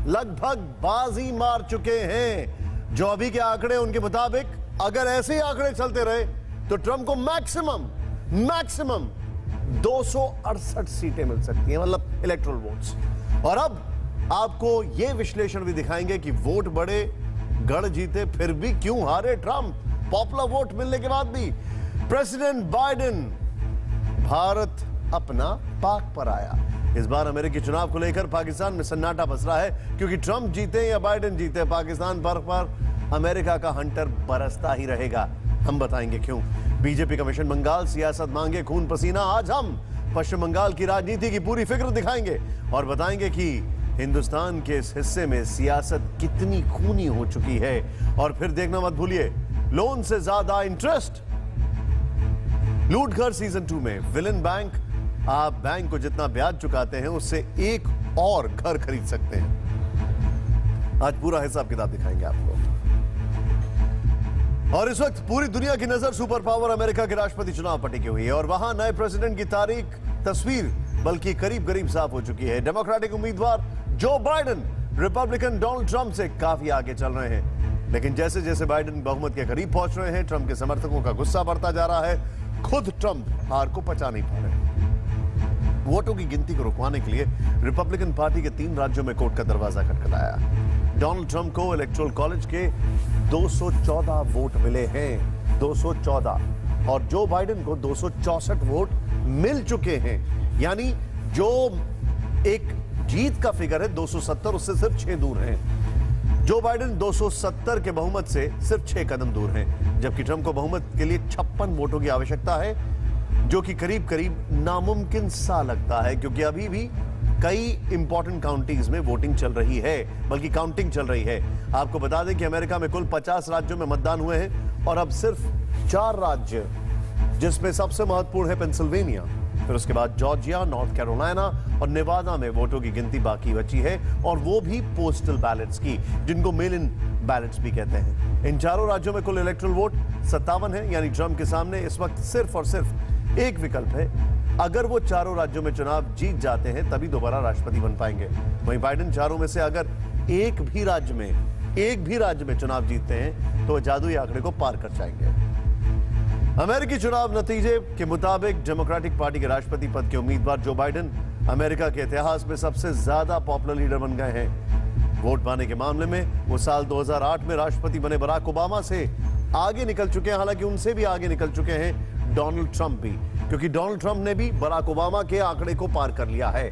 लगभग बाजी मार चुके हैं। जो अभी के आंकड़े उनके मुताबिक अगर ऐसे ही आंकड़े चलते रहे तो ट्रंप को मैक्सिमम 268 सीटें मिल सकती हैं, मतलब इलेक्टोरल वोट्स। और अब आपको यह विश्लेषण भी दिखाएंगे कि वोट बढ़े, गढ़ जीते, फिर भी क्यों हारे ट्रंप। पॉपुलर वोट मिलने के बाद भी प्रेसिडेंट बाइडेन भारत अपना पाक पर आया। इस बार अमेरिकी चुनाव को लेकर पाकिस्तान में सन्नाटा बस रहा है, क्योंकि ट्रंप जीते या बाइडेन जीते, पाकिस्तान पर अमेरिका का हंटर बरसता ही रहेगा। हम बताएंगे क्यों। बीजेपी कमीशन बंगाल सियासत मांगे खून पसीना। आज हम पश्चिम बंगाल की राजनीति की पूरी फिक्र दिखाएंगे और बताएंगे कि हिंदुस्तान के इस हिस्से में सियासत कितनी खूनी हो चुकी है। और फिर देखना मत भूलिए, लोन से ज्यादा इंटरेस्ट। लूटघर सीजन 2 में विलन बैंक। आप बैंक को जितना ब्याज चुकाते हैं उससे एक और घर खरीद सकते हैं। आज पूरा हिसाब किताब दिखाएंगे आपको। और इस वक्त पूरी दुनिया की नजर सुपर पावर अमेरिका के राष्ट्रपति चुनाव पर टिकी हुई है और वहां नए प्रेसिडेंट की तारीख, तस्वीर बल्कि करीब साफ हो चुकी है। डेमोक्रेटिक उम्मीदवार Joe Biden Republican Donald Trump से काफी आगे चल रहे हैं। लेकिन जैसे जैसे बाइडेन बहुमत के करीब पहुंच रहे हैं, ट्रंप के समर्थकों का गुस्सा बढ़ता जा रहा है। खुद ट्रंप हार को पचा नहीं पा रहे। वोटों की गिनती को रुकवाने के लिए रिपब्लिकन पार्टी के 3 राज्यों में कोर्ट का दरवाजा खटखटाया। डोनाल्ड ट्रंप को इलेक्टोरल कॉलेज के 214 वोट मिले हैं, 214, और जो बाइडेन को 264 वोट मिल चुके हैं। यानी जो एक जीत का फिगर है 270, उससे सिर्फ 6 दूर हैं। जो बाइडेन 270 के बहुमत से सिर्फ 6 कदम दूर हैं, जबकि ट्रंप को बहुमत के लिए 56 वोटों की आवश्यकता है, जो कि करीब नामुमकिन सा लगता है, क्योंकि अभी भी कई इंपॉर्टेंट काउंटीज में वोटिंग चल रही है, बल्कि काउंटिंग चल रही है। आपको बता दें कि अमेरिका में कुल 50 राज्यों में मतदान हुए हैं और अब सिर्फ 4 राज्य, जिसमें सबसे महत्वपूर्ण है पेंसिल्वेनिया, फिर उसके बाद जॉर्जिया, नॉर्थ कैरोलिना और नेवादा में वोटों की गिनती बाकी बची है, और वो भी पोस्टल बैलेट्स की, जिनको मेल इन बैलेट्स भी कहते हैं। इन चारों राज्यों में कुल इलेक्टोरल वोट 57 है, यानी ट्रंप के सामने इस वक्त सिर्फ और सिर्फ एक विकल्प है। अगर वो चारों राज्यों में चुनाव जीत जाते हैं तभी दोबारा राष्ट्रपति बन पाएंगे। वहीं बाइडेन चारों में से अगर एक भी राज्य में चुनाव जीतते हैं तो जादुई आंकड़े को पार कर जाएंगे। अमेरिकी चुनाव नतीजे के मुताबिक डेमोक्रेटिक पार्टी के राष्ट्रपति पद के उम्मीदवार जो बाइडेन अमेरिका के इतिहास में सबसे ज्यादा पॉपुलर लीडर बन गए हैं। वोट पाने के मामले में वो साल 2008 में राष्ट्रपति बने बराक ओबामा से आगे निकल चुके हैं। हालांकि उनसे भी आगे निकल चुके हैं डोनाल्ड ट्रंप भी, क्योंकि डोनाल्ड ट्रंप ने भी बराक ओबामा के आंकड़े को पार कर लिया है।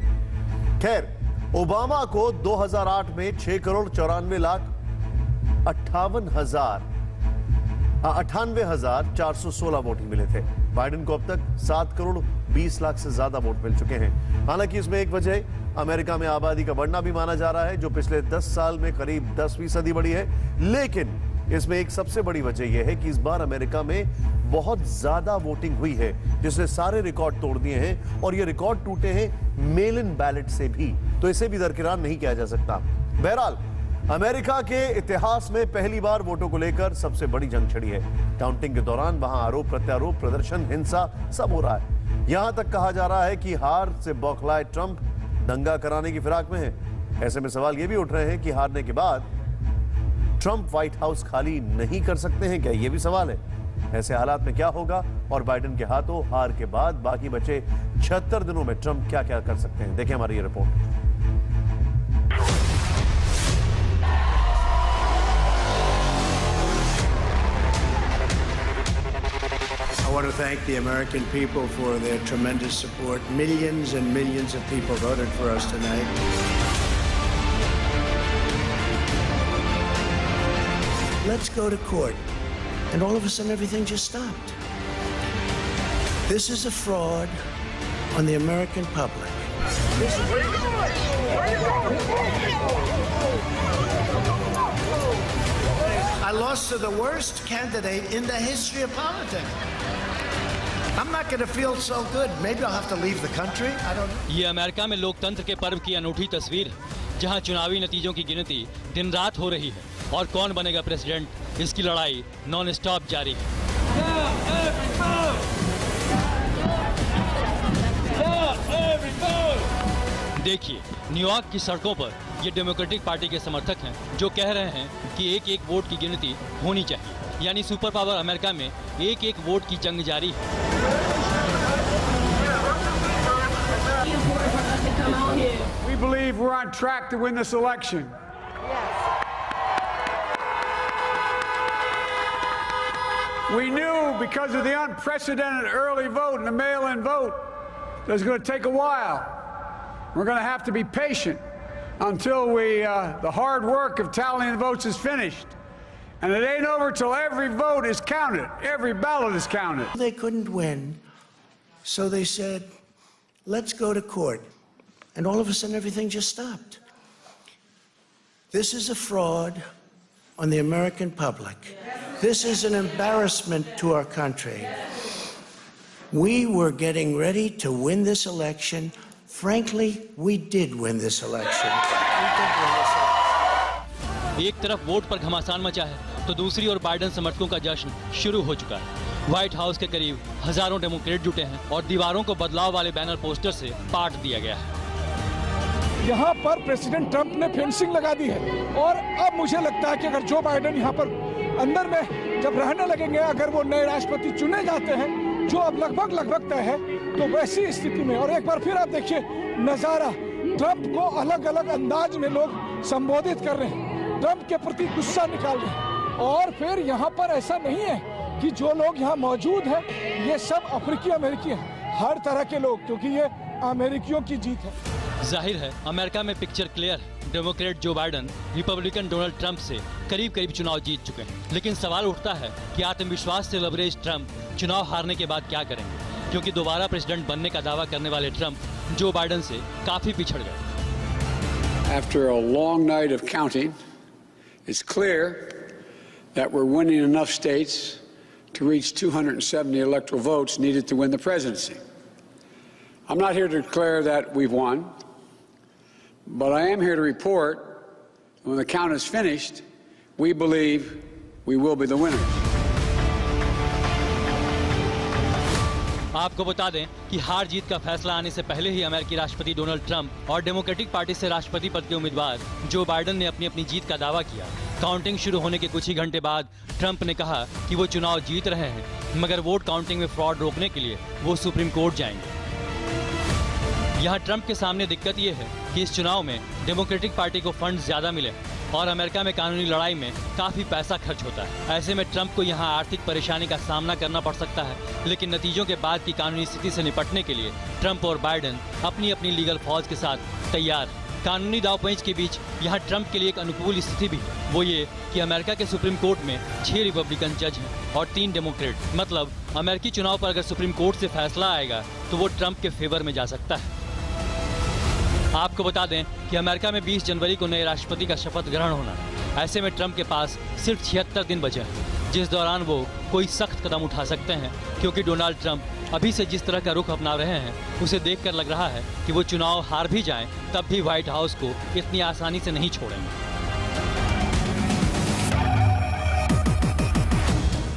खैर, ओबामा को 2008 में 6,94,416 वोट ही मिले थे। बाइडेन को अब तक 7,20,00,000 से ज्यादा वोट मिल चुके हैं। हालांकि इसमें एक वजह अमेरिका में आबादी का बढ़ना भी माना जा रहा है, जो पिछले 10 साल में करीब 10% बढ़ी है। लेकिन इसमें एक सबसे बड़ी वजह यह है कि इस बार अमेरिका में बहुत ज्यादा वोटिंग हुई है, जिसने सारे रिकॉर्ड तोड़ दिए हैं, और ये रिकॉर्ड टूटे हैं मेल इन बैलेट से भी, तो इसे भी दरकिरार नहीं किया जा सकता। बहरहाल, अमेरिका के इतिहास में पहली बार वोटों को लेकर सबसे बड़ी जंग छिड़ी है। काउंटिंग के दौरान वहां आरोप प्रत्यारोप, प्रदर्शन, हिंसा सब हो रहा है। यहां तक कहा जा रहा है कि हार से बौखलाए ट्रंप दंगा कराने की फिराक में है। ऐसे में सवाल यह भी उठ रहे हैं कि हारने के बाद ट्रंप व्हाइट हाउस खाली नहीं कर सकते हैं क्या? यह भी सवाल है। ऐसे हालात में क्या होगा और बाइडेन के हाथों हार के बाद बाकी बचे 76 दिनों में ट्रंप क्या क्या कर सकते हैं? देखिए हमारी ये report. I want to thank the American people for their tremendous support. Millions and millions of people voted for us tonight. Let's go to court. And all of a sudden, everything just stopped. This is a fraud on the American public. Where you going? Where you going? I lost to the worst candidate in the history of politics. I'm not going to feel so good. Maybe I'll have to leave the country. I don't know. ये America में लोकतंत्र के पर्व की अनूठी तस्वीर है, जहां चुनावी नतीजों की गिनती दिन रात हो रही है और कौन बनेगा प्रेसिडेंट, इसकी लड़ाई नॉन स्टॉप जारी है। देखिए, न्यूयॉर्क की सड़कों पर ये डेमोक्रेटिक पार्टी के समर्थक हैं जो कह रहे हैं कि एक एक वोट की गिनती होनी चाहिए। यानी सुपर पावर अमेरिका में एक एक वोट की जंग जारी है। We believe we're on track to win this election. We knew because of the unprecedented early vote and the mail-in vote that it's going to take a while. We're going to have to be patient until the hard work of tallying the votes is finished. And it ain't over till every vote is counted, every ballot is counted. They couldn't win, so they said, let's go to court. And all of a sudden, everything just stopped. This is a fraud on the American public. This is an embarrassment to our country. We were getting ready to win this election. Frankly, we did win this election. एक तरफ vote पर घमासान मचा है तो दूसरी ओर Biden समर्थकों का जश्न शुरू हो चुका है। व्हाइट हाउस के करीब हजारों डेमोक्रेट जुटे हैं और दीवारों को बदलाव वाले बैनर पोस्टर से पाट दिया गया है। यहाँ पर प्रेसिडेंट ट्रंप ने फेंसिंग लगा दी है और अब मुझे लगता है कि अगर जो बाइडेन यहाँ पर अंदर में जब रहने लगेंगे, अगर वो नए राष्ट्रपति चुने जाते हैं जो अब लगभग तय है, तो वैसी स्थिति में और एक बार फिर आप देखिए नजारा, ट्रंप को अलग अलग अंदाज में लोग संबोधित कर रहे हैं, ट्रंप के प्रति गुस्सा निकाल रहे हैं। और फिर यहाँ पर ऐसा नहीं है कि जो लोग यहाँ मौजूद हैं ये सब अफ्रीकी अमेरिकी हैं, हर तरह के लोग, क्योंकि ये अमेरिकियों की जीत है। जाहिर है अमेरिका में पिक्चर क्लियर है। Democrat Joe Biden Republican Donald Trump से करीब चुनाव जीत चुके हैं, लेकिन सवाल उठता है कि आत्मविश्वास से लबरेज ट्रंप चुनाव हारने के बाद क्या करेंगे, क्योंकि दोबारा प्रेसिडेंट बनने का दावा करने वाले ट्रंप जो बाइडेन से काफी पिछड़ गए। After a long night of counting, it's clear that we're winning enough states to reach 270 electoral votes needed to win the presidency. I'm not here to declare that we've won, but I am here to report when the count is finished, we believe we will be the winners. आपको बता दें कि हार जीत का फैसला आने से पहले ही अमेरिकी राष्ट्रपति डोनाल्ड ट्रंप और डेमोक्रेटिक पार्टी से राष्ट्रपति पद के उम्मीदवार जो बाइडेन ने अपनी जीत का दावा किया। काउंटिंग शुरू होने के कुछ ही घंटे बाद ट्रंप ने कहा कि वो चुनाव जीत रहे हैं, मगर वोट काउंटिंग में फ्रॉड रोकने के लिए वो सुप्रीम कोर्ट जाएंगे। यहाँ ट्रंप के सामने दिक्कत ये है कि इस चुनाव में डेमोक्रेटिक पार्टी को फंड ज्यादा मिले और अमेरिका में कानूनी लड़ाई में काफी पैसा खर्च होता है। ऐसे में ट्रंप को यहाँ आर्थिक परेशानी का सामना करना पड़ सकता है, लेकिन नतीजों के बाद की कानूनी स्थिति से निपटने के लिए ट्रंप और बाइडेन अपनी लीगल फौज के साथ तैयार हैं। कानूनी दांवपेच के बीच यहाँ ट्रंप के लिए एक अनुकूल स्थिति भी है, वो ये कि अमेरिका के सुप्रीम कोर्ट में 6 रिपब्लिकन जज हैं और 3 डेमोक्रेट। मतलब अमेरिकी चुनाव पर अगर सुप्रीम कोर्ट से फैसला आएगा तो वो ट्रंप के फेवर में जा सकता है। आपको बता दें कि अमेरिका में 20 जनवरी को नए राष्ट्रपति का शपथ ग्रहण होना है। ऐसे में ट्रंप के पास सिर्फ 76 दिन बचे हैं, जिस दौरान वो कोई सख्त कदम उठा सकते हैं, क्योंकि डोनाल्ड ट्रंप अभी से जिस तरह का रुख अपना रहे हैं उसे देखकर लग रहा है कि वो चुनाव हार भी जाएं तब भी व्हाइट हाउस को इतनी आसानी से नहीं छोड़ेंगे।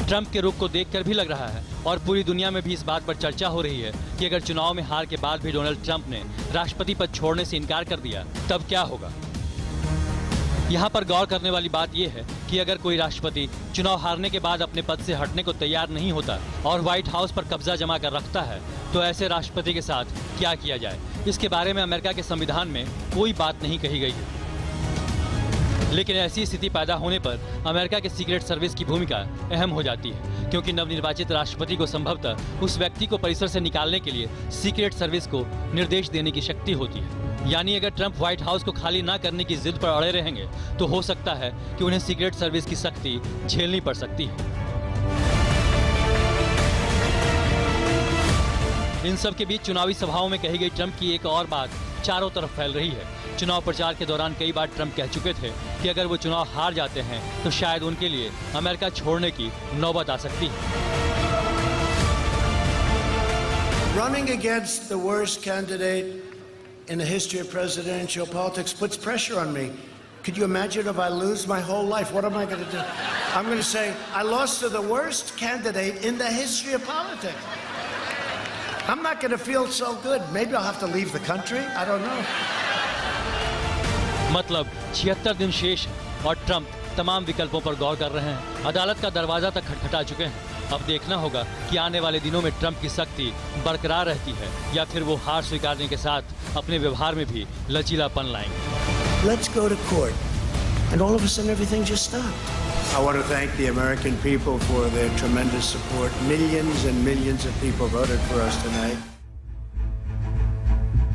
ट्रंप के रुख को देखकर भी लग रहा है और पूरी दुनिया में भी इस बात पर चर्चा हो रही है कि अगर चुनाव में हार के बाद भी डोनाल्ड ट्रंप ने राष्ट्रपति पद छोड़ने से इनकार कर दिया तब क्या होगा। यहाँ पर गौर करने वाली बात यह है कि अगर कोई राष्ट्रपति चुनाव हारने के बाद अपने पद से हटने को तैयार नहीं होता और व्हाइट हाउस पर कब्जा जमा कर रखता है तो ऐसे राष्ट्रपति के साथ क्या किया जाए, इसके बारे में अमेरिका के संविधान में कोई बात नहीं कही गई है। लेकिन ऐसी स्थिति पैदा होने पर अमेरिका के सीक्रेट सर्विस की भूमिका अहम हो जाती है, क्योंकि नवनिर्वाचित राष्ट्रपति को संभवतः उस व्यक्ति को परिसर से निकालने के लिए सीक्रेट सर्विस को निर्देश देने की शक्ति होती है। यानी अगर ट्रंप व्हाइट हाउस को खाली ना करने की जिद पर अड़े रहेंगे तो हो सकता है कि उन्हें सीक्रेट सर्विस की सख्ती झेलनी पड़ सकती है। इन सब के बीच चुनावी सभाओं में कही गई ट्रंप की एक और बात चारों तरफ फैल रही है। चुनाव प्रचार के दौरान कई बार ट्रंप कह चुके थे कि अगर वो चुनाव हार जाते हैं तो शायद उनके लिए अमेरिका छोड़ने की नौबत आ सकती है। Running against the worst candidate in the history of presidential politics puts pressure on me. Could you imagine if I lose my whole life? What am I going to do? I'm going to say, I lost to the worst candidate in the history of politics. I'm not going to feel so good. Maybe I'll have to leave the country. I don't know. मतलब 76 दिन शेष है और Trump तमाम विकल्पों पर गौर कर रहे हैं। अदालत का दरवाजा तक खटखटा चुके हैं। अब देखना होगा कि आने वाले दिनों में ट्रंप की सख्ती बरकरार रहती है या फिर वो हार स्वीकारने के साथ अपने व्यवहार में भी लचीलापन लाएंगे। Let's go to court. And all of a sudden everything just stopped. I want to thank the American people for their tremendous support. Millions and millions of people voted for us tonight.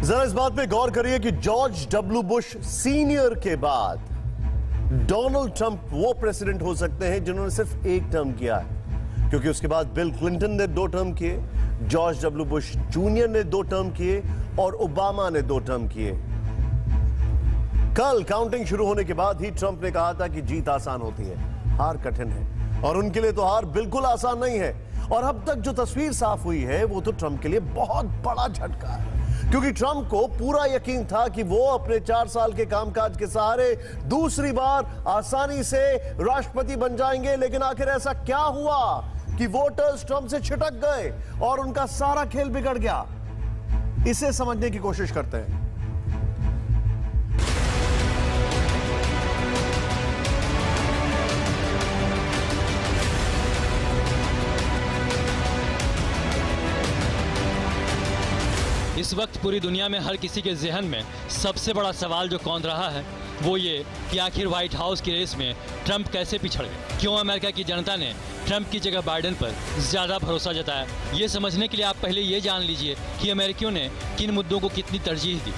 जरा इस बात पे गौर करिए कि George W Bush senior के बाद Donald Trump वो president हो सकते हैं जिन्होंने सिर्फ एक टर्म किया है, क्योंकि उसके बाद बिल क्लिंटन ने 2 टर्म किए, जॉर्ज डब्ल्यू बुश जूनियर ने 2 टर्म किए और ओबामा ने 2 टर्म किए। कल काउंटिंग शुरू होने के बाद ही ट्रंप ने कहा था कि जीत आसान होती है, हार कठिन है, और उनके लिए तो हार बिल्कुल आसान नहीं है। और अब तक जो तस्वीर साफ हुई है वो तो ट्रंप के लिए बहुत बड़ा झटका है, क्योंकि ट्रंप को पूरा यकीन था कि वो अपने 4 साल के कामकाज के सहारे दूसरी बार आसानी से राष्ट्रपति बन जाएंगे। लेकिन आखिर ऐसा क्या हुआ कि वोटर्स ट्रंप से छिटक गए और उनका सारा खेल बिगड़ गया? इसे समझने की कोशिश करते हैं। इस वक्त पूरी दुनिया में हर किसी के जहन में सबसे बड़ा सवाल जो कौंध रहा है वो ये कि आखिर व्हाइट हाउस की रेस में ट्रंप कैसे पिछड़ गए। क्यों अमेरिका की जनता ने ट्रंप की जगह बाइडेन पर ज्यादा भरोसा जताया? ये समझने के लिए आप पहले ये जान लीजिए कि अमेरिकियों ने किन मुद्दों को कितनी तरजीह दी।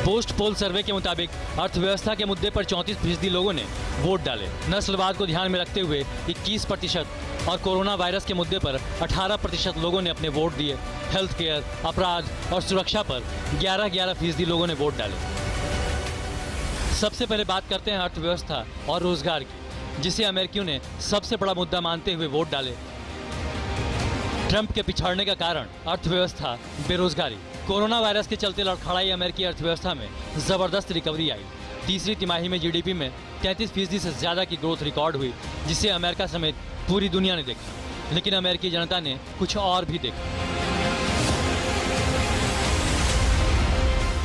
पोस्ट पोल सर्वे के मुताबिक अर्थव्यवस्था के मुद्दे पर 34% लोगों ने वोट डाले, नस्लवाद को ध्यान में रखते हुए 21% और कोरोना वायरस के मुद्दे पर 18% लोगों ने अपने वोट दिए। हेल्थ केयर, अपराध और सुरक्षा पर 11% लोगों ने वोट डाले। सबसे पहले बात करते हैं अर्थव्यवस्था और रोजगार की, जिसे अमेरिकियों ने सबसे बड़ा मुद्दा मानते हुए वोट डाले। ट्रंप के पिछड़ने का कारण अर्थव्यवस्था, बेरोजगारी। कोरोना वायरस के चलते लड़खड़ाई अमेरिकी अर्थव्यवस्था में जबरदस्त रिकवरी आई। तीसरी तिमाही में जीडीपी में 33% से ज्यादा की ग्रोथ रिकॉर्ड हुई, जिसे अमेरिका समेत पूरी दुनिया ने देखा। लेकिन अमेरिकी जनता ने कुछ और भी देखा।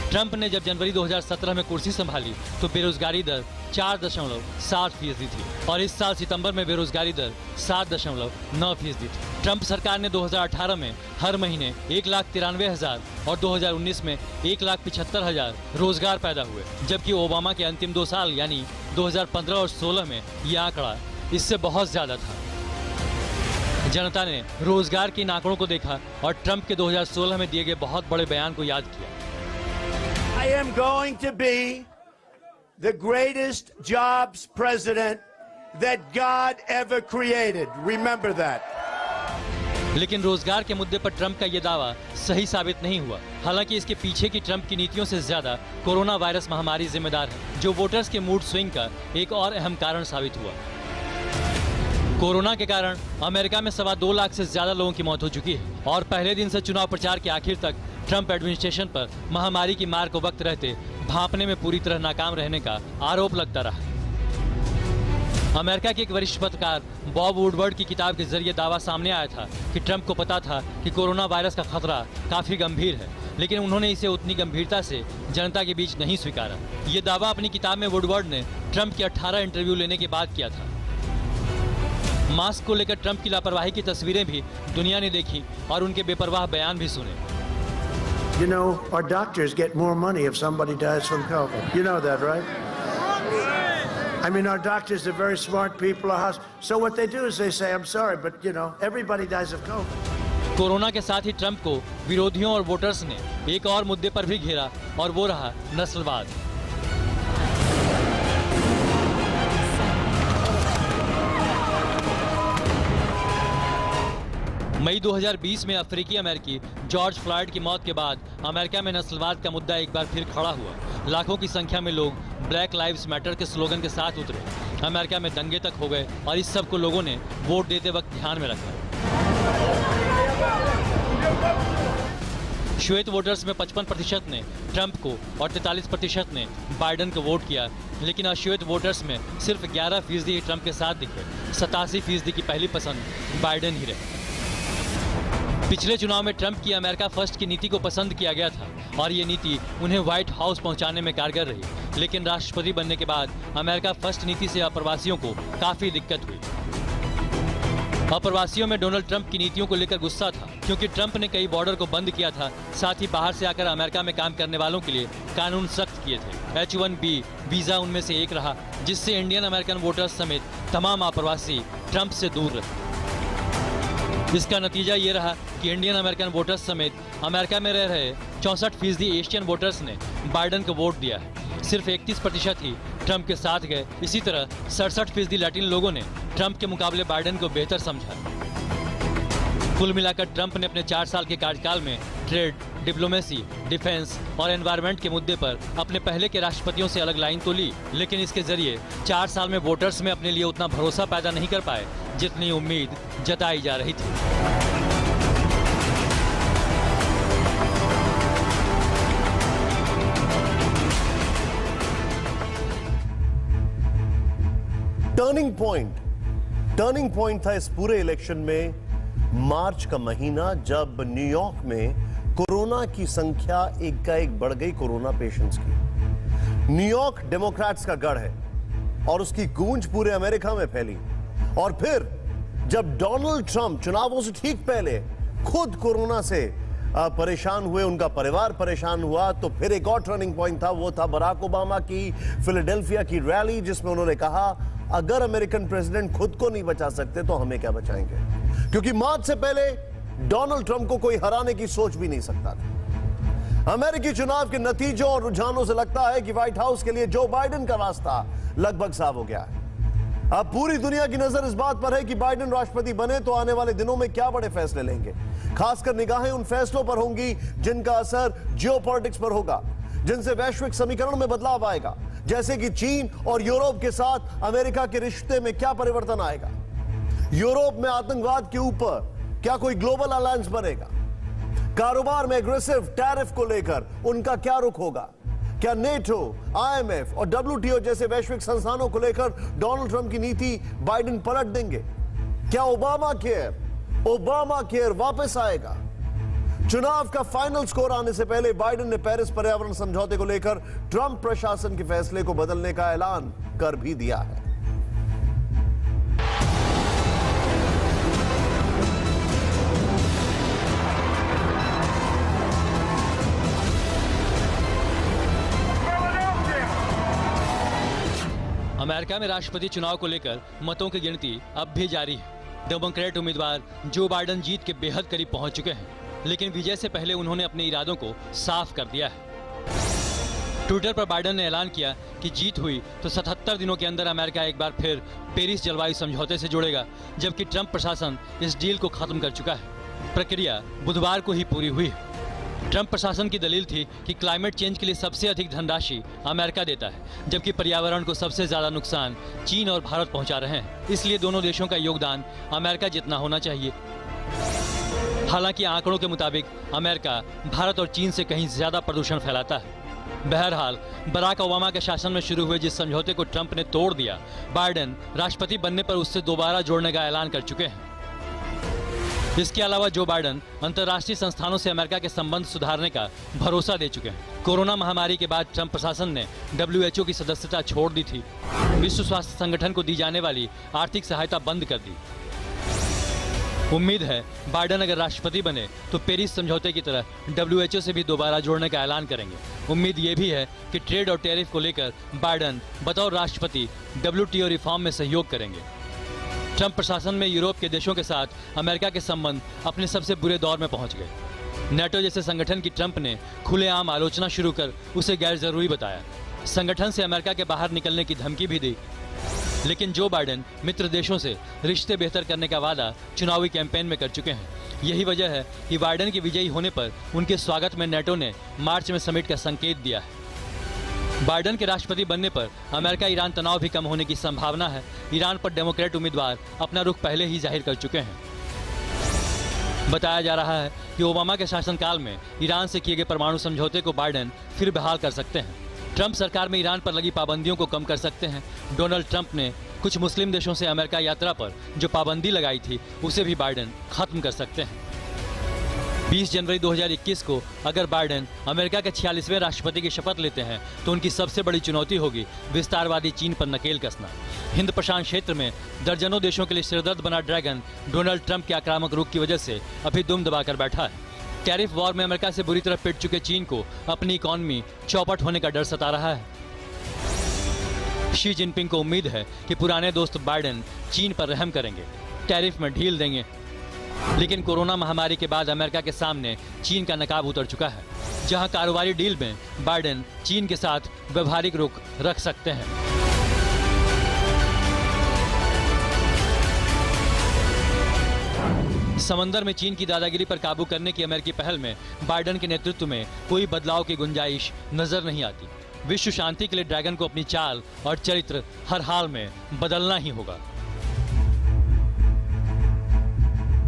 ट्रंप ने जब जनवरी 2017 में कुर्सी संभाली तो बेरोजगारी दर 4.7% थी और इस साल सितंबर में बेरोजगारी दर 7.9% थी। ट्रंप सरकार ने 2018 में हर महीने 1,93,000 और 2019 में 1,75,000 रोजगार पैदा हुए, जबकि ओबामा के अंतिम 2 साल यानी 2015 और 16 में यह आंकड़ा इससे बहुत ज्यादा था। जनता ने रोजगार के इन आंकड़ों को देखा और ट्रंप के 2016 में दिए गए बहुत बड़े बयान को याद किया। I am going to be the greatest jobs president that God ever created. Remember that. लेकिन रोजगार के मुद्दे पर ट्रंप का यह दावा सही साबित नहीं हुआ। हालांकि इसके पीछे की ट्रंप की नीतियों से ज्यादा कोरोना वायरस महामारी जिम्मेदार है, जो वोटर्स के मूड स्विंग का एक और अहम कारण साबित हुआ। कोरोना के कारण अमेरिका में 2.25 लाख से ज्यादा लोगों की मौत हो चुकी है और पहले दिन से चुनाव प्रचार के आखिर तक ट्रंप एडमिनिस्ट्रेशन पर महामारी की मार को वक्त रहते भांपने में पूरी तरह नाकाम रहने का आरोप लगता रहा। अमेरिका के एक वरिष्ठ पत्रकार बॉब वुडवर्ड की किताब के जरिए दावा सामने आया था कि ट्रंप को पता था कि कोरोना वायरस का खतरा काफी गंभीर है, लेकिन उन्होंने इसे उतनी गंभीरता से जनता के बीच नहीं स्वीकारा। ये दावा अपनी किताब में वुडवर्ड ने ट्रंप के 18 इंटरव्यू लेने के बाद किया था। मास्क को लेकर ट्रंप की लापरवाही की तस्वीरें भी दुनिया ने देखी और उनके बेपरवाह बयान भी सुने। You know, our doctors get more money if somebody dies from COVID. You know that, right? I mean, our doctors are very smart people. So what they do is they say, I'm sorry, but, you know, everybody dies of COVID. Corona के साथ ही Trump को विरोधियों और voters ने एक और मुद्दे पर भी घेरा और वो रहा नस्लवाद। मई 2020 में अफ्रीकी अमेरिकी जॉर्ज फ्लॉयड की मौत के बाद अमेरिका में नस्लवाद का मुद्दा एक बार फिर खड़ा हुआ। लाखों की संख्या में लोग ब्लैक लाइव्स मैटर के स्लोगन के साथ उतरे। अमेरिका में दंगे तक हो गए और इस सब को लोगों ने वोट देते वक्त ध्यान में रखा। श्वेत वोटर्स में 55% ने ट्रंप को और 43% ने बाइडेन को वोट किया, लेकिन अश्वेत वोटर्स में सिर्फ 11% ही ट्रंप के साथ दिखे। 87% की पहली पसंद बाइडेन ही रहे। पिछले चुनाव में ट्रंप की अमेरिका फर्स्ट की नीति को पसंद किया गया था और ये नीति उन्हें व्हाइट हाउस पहुंचाने में कारगर रही। लेकिन राष्ट्रपति बनने के बाद अमेरिका फर्स्ट नीति से अप्रवासियों को काफी दिक्कत हुई। अप्रवासियों में डोनाल्ड ट्रंप की नीतियों को लेकर गुस्सा था, क्योंकि ट्रंप ने कई बॉर्डर को बंद किया था। साथ ही बाहर से आकर अमेरिका में काम करने वालों के लिए कानून सख्त किए थे। H-1B वीजा उनमें से एक रहा, जिससे इंडियन अमेरिकन वोटर्स समेत तमाम अप्रवासी ट्रंप से दूर रहे। इसका नतीजा ये रहा कि इंडियन अमेरिकन वोटर्स समेत अमेरिका में रह रहे 64% एशियन वोटर्स ने बाइडेन को वोट दिया है। सिर्फ 31% ही ट्रंप के साथ गए। इसी तरह 67% लैटिन लोगों ने ट्रंप के मुकाबले बाइडेन को बेहतर समझा। कुल मिलाकर ट्रंप ने अपने 4 साल के कार्यकाल में ट्रेड, डिप्लोमेसी, डिफेंस और एनवायरनमेंट के मुद्दे पर अपने पहले के राष्ट्रपतियों से अलग लाइन तो ली, लेकिन इसके जरिए 4 साल में वोटर्स में अपने लिए उतना भरोसा पैदा नहीं कर पाए जितनी उम्मीद जताई जा रही थी। टर्निंग पॉइंट था इस पूरे इलेक्शन में मार्च का महीना, जब न्यूयॉर्क में कोरोना की संख्या एक बढ़ गई। कोरोना पेशेंट्स की न्यूयॉर्क डेमोक्रेट्स का गढ़ है और उसकी गूंज पूरे अमेरिका में फैली। और फिर जब डोनाल्ड ट्रंप चुनावों से ठीक पहले खुद कोरोना से परेशान हुए, उनका परिवार परेशान हुआ, तो फिर एक और टर्निंग पॉइंट था। वो था बराक ओबामा की फिलाडेल्फिया की रैली, जिसमें उन्होंने कहा अगर अमेरिकन प्रेसिडेंट खुद को नहीं बचा सकते तो हमें क्या बचाएंगे, क्योंकि मार्च से पहले डोनाल्ड ट्रंप को कोई हराने की सोच भी नहीं सकता था। अमेरिकी चुनाव के नतीजों और रुझानों से लगता है कि व्हाइट हाउस के लिए जो बाइडेन का रास्ता लगभग साफ हो गया है। अब पूरी दुनिया की नजर इस बात पर है कि बाइडेन राष्ट्रपति बने तो आने वाले दिनों में क्या बड़े फैसले लेंगे। खासकर निगाहें उन फैसलों पर होंगी जिनका असर जियोपॉलिटिक्स पर होगा, जिनसे वैश्विक समीकरण में बदलाव आएगा, जैसे कि चीन और यूरोप के साथ अमेरिका के रिश्ते में क्या परिवर्तन आएगा। यूरोप में आतंकवाद के ऊपर क्या कोई ग्लोबल अलायंस बनेगा। कारोबार में एग्रेसिव टैरिफ को लेकर उनका क्या रुख होगा। क्या नेटो, IMF और WTO जैसे वैश्विक संस्थानों को लेकर डोनाल्ड ट्रंप की नीति बाइडेन पलट देंगे। क्या ओबामा केयर वापस आएगा। चुनाव का फाइनल स्कोर आने से पहले बाइडेन ने पेरिस पर्यावरण समझौते को लेकर ट्रंप प्रशासन के फैसले को बदलने का ऐलान कर भी दिया है। अमेरिका में राष्ट्रपति चुनाव को लेकर मतों की गिनती अब भी जारी है। डेमोक्रेट उम्मीदवार जो बाइडेन जीत के बेहद करीब पहुंच चुके हैं, लेकिन विजय से पहले उन्होंने अपने इरादों को साफ कर दिया है। ट्विटर पर बाइडेन ने ऐलान किया कि जीत हुई तो 77 दिनों के अंदर अमेरिका एक बार फिर पेरिस जलवायु समझौते से जुड़ेगा, जबकि ट्रंप प्रशासन इस डील को खत्म कर चुका है। प्रक्रिया बुधवार को ही पूरी हुई है। ट्रंप प्रशासन की दलील थी कि क्लाइमेट चेंज के लिए सबसे अधिक धनराशि अमेरिका देता है, जबकि पर्यावरण को सबसे ज्यादा नुकसान चीन और भारत पहुंचा रहे हैं। इसलिए दोनों देशों का योगदान अमेरिका जितना होना चाहिए। हालांकि आंकड़ों के मुताबिक अमेरिका भारत और चीन से कहीं ज्यादा प्रदूषण फैलाता है। बहरहाल बराक ओबामा के शासन में शुरू हुए जिस समझौते को ट्रंप ने तोड़ दिया, बाइडेन राष्ट्रपति बनने पर उससे दोबारा जोड़ने का ऐलान कर चुके हैं। इसके अलावा जो बाइडेन अंतर्राष्ट्रीय संस्थानों से अमेरिका के संबंध सुधारने का भरोसा दे चुके हैं। कोरोना महामारी के बाद ट्रंप प्रशासन ने WHO की सदस्यता छोड़ दी थी। विश्व स्वास्थ्य संगठन को दी जाने वाली आर्थिक सहायता बंद कर दी। उम्मीद है बाइडेन अगर राष्ट्रपति बने तो पेरिस समझौते की तरह WHO से भी दोबारा जोड़ने का ऐलान करेंगे। उम्मीद ये भी है कि ट्रेड और टैरिफ को लेकर बाइडेन बतौर राष्ट्रपति WTO रिफॉर्म में सहयोग करेंगे। ट्रंप प्रशासन में यूरोप के देशों के साथ अमेरिका के संबंध अपने सबसे बुरे दौर में पहुंच गए। नेटो जैसे संगठन की ट्रंप ने खुलेआम आलोचना शुरू कर उसे गैर जरूरी बताया। संगठन से अमेरिका के बाहर निकलने की धमकी भी दी। लेकिन जो बाइडेन मित्र देशों से रिश्ते बेहतर करने का वादा चुनावी कैंपेन में कर चुके हैं। यही वजह है कि बाइडेन के विजयी होने पर उनके स्वागत में नेटो ने मार्च में समिट का संकेत दिया है। बाइडेन के राष्ट्रपति बनने पर अमेरिका ईरान तनाव भी कम होने की संभावना है। ईरान पर डेमोक्रेट उम्मीदवार अपना रुख पहले ही जाहिर कर चुके हैं। बताया जा रहा है कि ओबामा के शासनकाल में ईरान से किए गए परमाणु समझौते को बाइडेन फिर बहाल कर सकते हैं। ट्रंप सरकार में ईरान पर लगी पाबंदियों को कम कर सकते हैं। डोनाल्ड ट्रंप ने कुछ मुस्लिम देशों से अमेरिका यात्रा पर जो पाबंदी लगाई थी उसे भी बाइडेन खत्म कर सकते हैं। 20 जनवरी 2021 को अगर बाइडेन अमेरिका के 46वें राष्ट्रपति की शपथ लेते हैं तो उनकी सबसे बड़ी चुनौती होगी विस्तारवादी चीन पर नकेल कसना। हिंद प्रशांत क्षेत्र में दर्जनों देशों के लिए सिरदर्द बना ड्रैगन डोनाल्ड ट्रंप के आक्रामक रुख की वजह से अभी दुम दबाकर बैठा है। टैरिफ वॉर में अमेरिका से बुरी तरह पिट चुके चीन को अपनी इकॉनमी चौपट होने का डर सता रहा है। शी जिनपिंग को उम्मीद है कि पुराने दोस्त बाइडेन चीन पर रहम करेंगे, टैरिफ में ढील देंगे। लेकिन कोरोना महामारी के बाद अमेरिका के सामने चीन का नकाब उतर चुका है, जहां कारोबारी डील में बाइडेन चीन के साथ व्यवहारिक रुख रख सकते हैं। समंदर में चीन की दादागिरी पर काबू करने की अमेरिकी पहल में बाइडेन के नेतृत्व में कोई बदलाव की गुंजाइश नजर नहीं आती। विश्व शांति के लिए ड्रैगन को अपनी चाल और चरित्र हर हाल में बदलना ही होगा।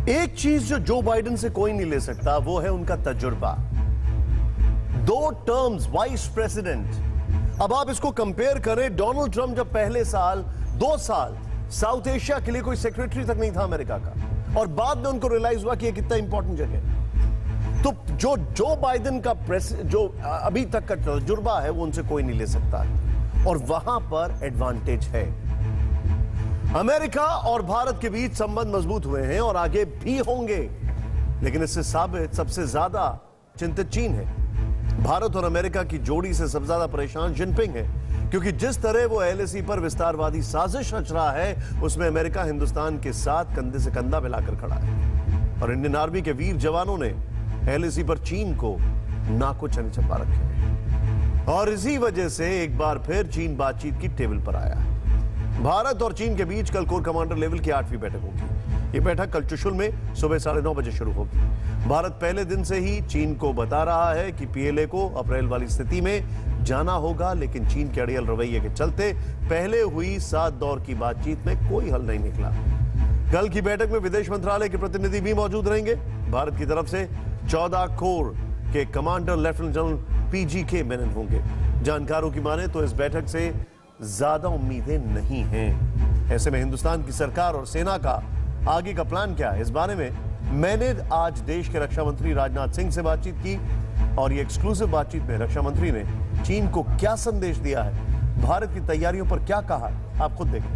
एक चीज जो बाइडेन से कोई नहीं ले सकता वो है उनका तजुर्बा। 2 टर्म्स वाइस प्रेसिडेंट। अब आप इसको कंपेयर करें, डोनाल्ड ट्रंप जब पहले साल 2 साल साउथ एशिया के लिए कोई सेक्रेटरी तक नहीं था अमेरिका का, और बाद में उनको रियलाइज हुआ कि ये कितना इंपॉर्टेंट जगह है। तो जो बाइडेन का जो अभी तक का तजुर्बा है वो उनसे कोई नहीं ले सकता, और वहां पर एडवांटेज है। अमेरिका और भारत के बीच संबंध मजबूत हुए हैं और आगे भी होंगे, लेकिन इससे साबित सबसे ज्यादा चिंतित चीन है। भारत और अमेरिका की जोड़ी से सबसे ज्यादा परेशान जिनपिंग है, क्योंकि जिस तरह वो एलएसी पर विस्तारवादी साजिश रच रहा है उसमें अमेरिका हिंदुस्तान के साथ कंधे से कंधा मिलाकर खड़ा है, और इंडियन आर्मी के वीर जवानों ने एलएसी पर चीन को नाको चने चबा रखे हैं, और इसी वजह से एक बार फिर चीन बातचीत की टेबल पर आया। भारत और चीन के बीच कल कोर कमांडर लेवल की 8वीं बैठक होगी। ये बैठक कल चुशुल में सुबह 9:30 बजे शुरू होगी। भारत पहले दिन से ही चीन को बता रहा है कि पीएलए को अप्रैल वाली स्थिति में जाना होगा, लेकिन चीन के अड़ियल रवैये के चलते पहले हुई 7 दौर की बातचीत में कोई हल नहीं निकला। कल की बैठक में विदेश मंत्रालय के प्रतिनिधि भी मौजूद रहेंगे। भारत की तरफ से 14 कोर के commander lieutenant general PGK Menon होंगे। जानकारों की माने तो इस बैठक से ज्यादा उम्मीदें नहीं हैं। ऐसे में हिंदुस्तान की सरकार और सेना का आगे का प्लान क्या है, इस बारे में मैंने आज देश के रक्षा मंत्री राजनाथ सिंह से बातचीत की, और ये एक्सक्लूसिव बातचीत में रक्षा मंत्री ने चीन को क्या संदेश दिया है, भारत की तैयारियों पर क्या कहा, आप खुद देखें।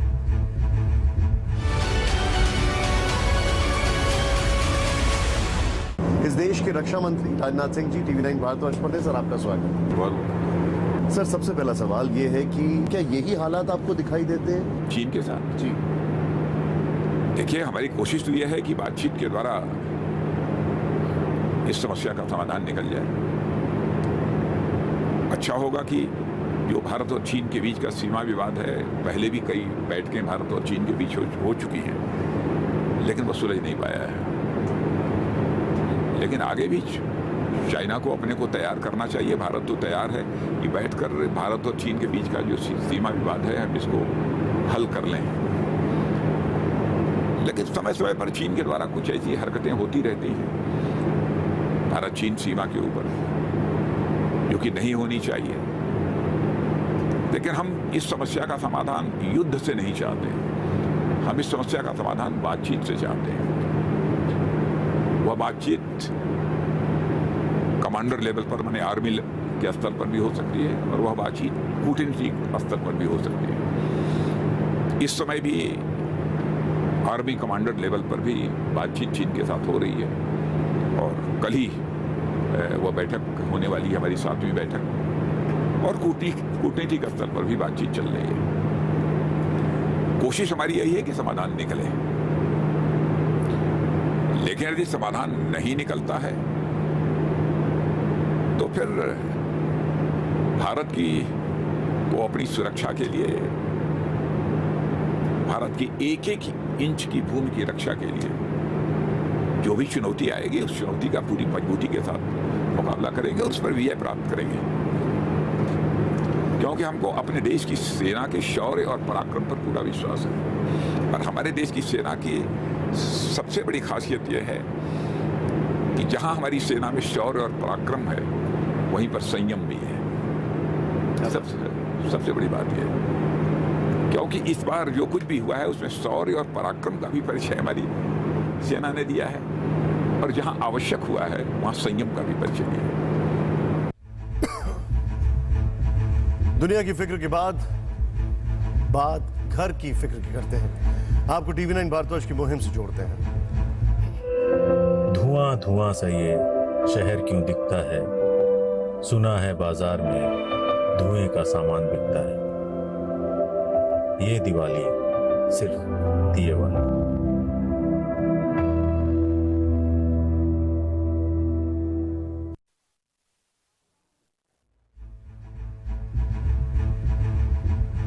इस देश के रक्षा मंत्री राजनाथ सिंह जी, TV9 भारतवर्ष पर। सर, आपका स्वागत। सर, सबसे पहला सवाल ये है कि क्या यही हालात आपको दिखाई देते हैं चीन के साथ? जी देखिए, हमारी कोशिश तो यह है कि बातचीत के द्वारा इस समस्या का समाधान निकल जाए। अच्छा होगा कि जो भारत और चीन के बीच का सीमा विवाद है, पहले भी कई बैठकें भारत और चीन के बीच हो चुकी हैं, लेकिन वो सुलझ नहीं पाया है। लेकिन आगे भी चाइना को अपने को तैयार करना चाहिए। भारत तो तैयार है कि बैठकर भारत और चीन के बीच का जो सीमा विवाद है हम इसको हल कर लें। लेकिन समय समय पर चीन के द्वारा कुछ ऐसी हरकतें होती रहती हैं भारत चीन सीमा के ऊपर, जो कि नहीं होनी चाहिए। लेकिन हम इस समस्या का समाधान युद्ध से नहीं चाहते, हम इस समस्या का समाधान बातचीत से चाहते हैं। वह बातचीत कमांडर लेवल पर, माने आर्मी के स्तर पर भी हो सकती है, और वह बातचीत कूटनीतिक स्तर पर भी हो सकती है। इस समय भी आर्मी कमांडर लेवल पर भी बातचीत चीन के साथ हो रही है, और कल ही वह बैठक होने वाली है, हमारी 7वीं बैठक, और कूटनीतिक स्तर पर भी बातचीत चल रही है। कोशिश हमारी यही है कि समाधान निकले, लेकिन यदि समाधान नहीं निकलता है तो फिर भारत की वो अपनी सुरक्षा के लिए, भारत की एक एक इंच की भूमि की रक्षा के लिए जो भी चुनौती आएगी, उस चुनौती का पूरी मजबूती के साथ मुकाबला करेंगे, उस पर विजय प्राप्त करेंगे। क्योंकि हमको अपने देश की सेना के शौर्य और पराक्रम पर पूरा विश्वास है, और हमारे देश की सेना की सबसे बड़ी खासियत यह है कि जहां हमारी सेना में शौर्य और पराक्रम है, वहीं पर संयम भी है। सबसे बड़ी बात यह है, क्योंकि इस बार जो कुछ भी हुआ है उसमें शौर्य और पराक्रम का भी परिचय हमारी सेना ने दिया है। और जहां आवश्यक हुआ है वहां संयम का भी परिचय दिया। दुनिया की फिक्र के बाद बात घर की फिक्र की करते हैं। आपको टीवी 9 भारतवर्ष की मुहिम से जोड़ते हैं। धुआं धुआं सा ये शहर क्यों दिखता है, सुना है बाजार में धुएं का सामान बिकता है। ये दिवाली सिर्फ दिए वाली।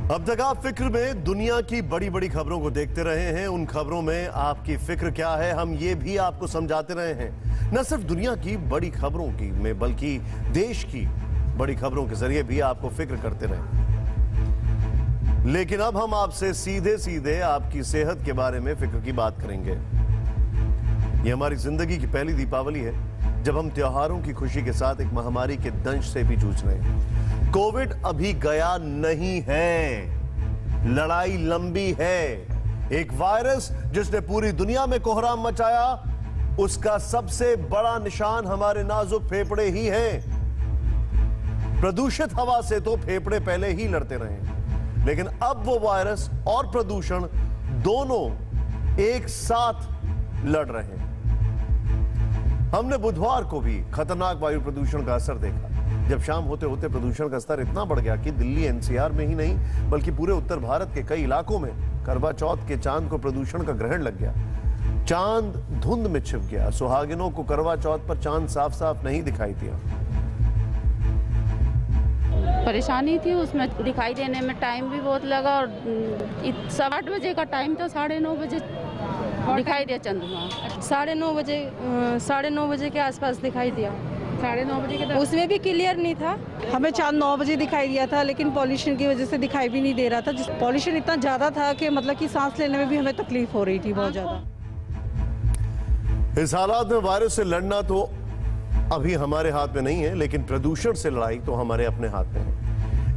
अब तक आप फिक्र में दुनिया की बड़ी बड़ी खबरों को देखते रहे हैं। उन खबरों में आपकी फिक्र क्या है, हम ये भी आपको समझाते रहे हैं। न सिर्फ दुनिया की बड़ी खबरों की में, बल्कि देश की बड़ी खबरों के जरिए भी आपको फिक्र करते रहे। लेकिन अब हम आपसे सीधे सीधे आपकी सेहत के बारे में फिक्र की बात करेंगे। ये हमारी जिंदगी की पहली दीपावली है जब हम त्योहारों की खुशी के साथ एक महामारी के दंश से भी जूझ रहे हैं। कोविड अभी गया नहीं है, लड़ाई लंबी है। एक वायरस जिसने पूरी दुनिया में कोहराम मचाया, उसका सबसे बड़ा निशान हमारे नाजुक फेफड़े ही हैं। प्रदूषित हवा से तो फेफड़े पहले ही लड़ते रहे, लेकिन अब वो वायरस और प्रदूषण दोनों एक साथ लड़ रहे हैं। हमने बुधवार को भी खतरनाक वायु प्रदूषण का असर देखा, जब शाम होते होते प्रदूषण का स्तर इतना बढ़ गया कि दिल्ली एनसीआर में ही नहीं बल्कि पूरे उत्तर भारत के कई इलाकों में करवा चौथ के चांद को प्रदूषण का ग्रहण लग गया। चांद धुंध में छिप गया। सुहागिनों को करवा चौथ पर चांद साफ साफ नहीं दिखाई दिया। परेशानी थी, उसमें दिखाई देने में टाइम भी बहुत लगा और 8:30 बजे का टाइम था, 9:30 बजे दिखाई दिया चंद्रमा। 9:30 बजे के आसपास दिखाई दिया। 9:30 बजे के उसमें भी क्लियर नहीं था। हमें चांद 9 बजे दिखाई दिया था, लेकिन पॉल्यूशन की वजह से दिखाई भी नहीं दे रहा था। पॉल्यूशन इतना ज़्यादा था कि मतलब कि सांस लेने में भी हमें तकलीफ हो रही थी बहुत ज़्यादा। इस हालात में वायरस से लड़ना तो अभी हमारे हाथ में नहीं है, लेकिन प्रदूषण से लड़ाई तो हमारे अपने हाथ में है।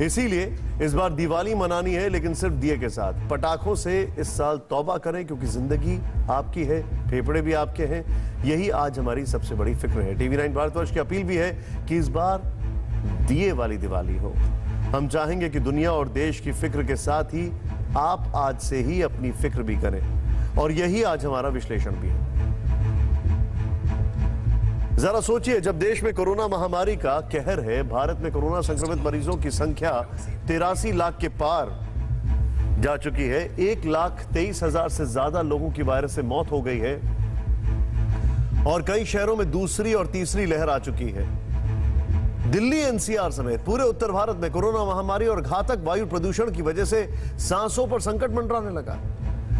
इसीलिए इस बार दिवाली मनानी है, लेकिन सिर्फ दिए के साथ। पटाखों से इस साल तौबा करें, क्योंकि जिंदगी आपकी है, फेफड़े भी आपके हैं। यही आज हमारी सबसे बड़ी फिक्र है। टीवी 9 भारतवर्ष की अपील भी है कि इस बार दिए वाली दिवाली हो। हम चाहेंगे कि दुनिया और देश की फिक्र के साथ ही आप आज से ही अपनी फिक्र भी करें, और यही आज हमारा विश्लेषण भी है। जरा सोचिए, जब देश में कोरोना महामारी का कहर है, भारत में कोरोना संक्रमित मरीजों की संख्या 83 लाख के पार जा चुकी है। 1,23,000 से ज्यादा लोगों की वायरस से मौत हो गई है, और कई शहरों में दूसरी और तीसरी लहर आ चुकी है। दिल्ली एनसीआर समेत पूरे उत्तर भारत में कोरोना महामारी और घातक वायु प्रदूषण की वजह से सांसों पर संकट मंडराने लगा।